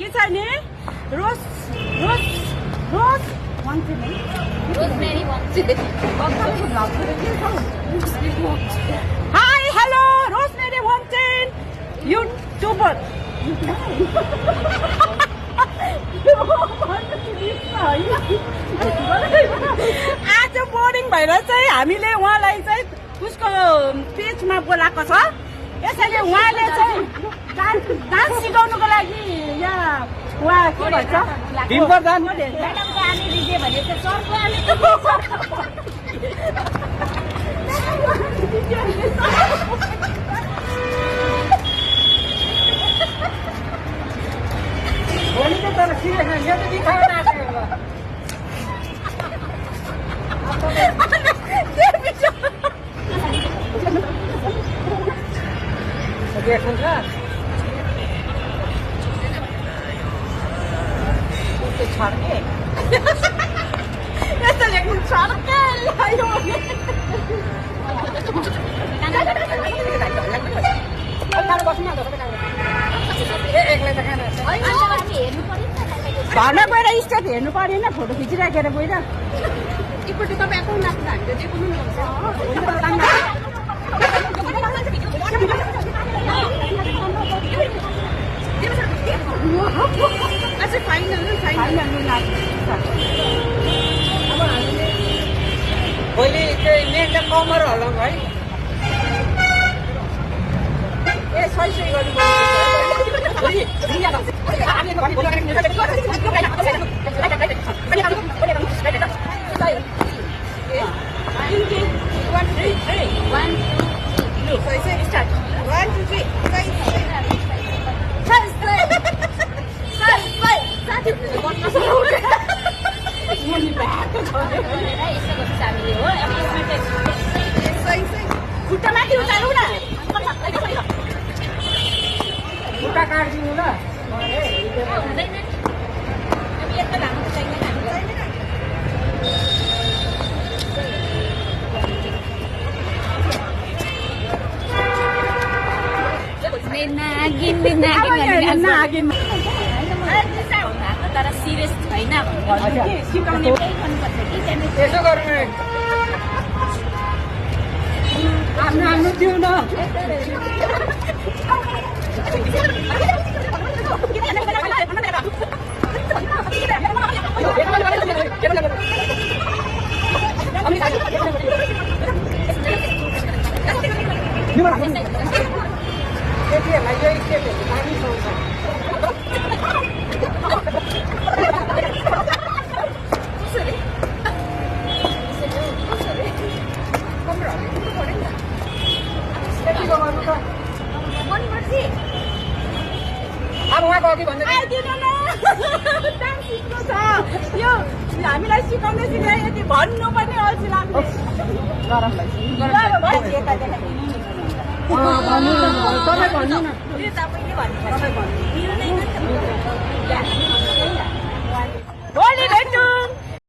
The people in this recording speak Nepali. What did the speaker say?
के छ नि रोज रोज रोज wanted Rosemary wanted. Hi hello Rosemary wanted YouTuber आज बोर्डिङ भएर चाहिँ हामीले उहाँलाई चाहिँ उसको पेजमा बोलाएको छ यसैले उहाँले चाहिँ डान्स सिकाउनुको लागि यहाँ उहाँ के भन्छ म्याडमको आने दिदी भने चाहिँ सरको आने यस्तो लेख्नु छड्के ल्यायो घरमा गएर स्टेप हेर्नु परेन फोटो खिचिराखेर गएर एकपल्ट तपाईँ एकाउन्ट राख्नु हामीले देखाउनु अझै फाइनल पहिले चाहिँ मेन त कमर हलौँ है ए सही गर्नु खुट्टा माथि उचाल्नु न खुट्टा काटिदिनु ल तर सिरियस छैन सिकाउने यसो गर्नु आफ्नो दिउ न केटीहरूलाई यही केटीहरू पानी पाउँछ अब उहाँको अघि भन्दै आइदिनु न डान्स सिक्नु छ यो हामीलाई सिकाउँदै सिकाइ यति भन्नु पनि अल्छी लाग्छ तपाईँ भन्नु न तपाईँले भन्नु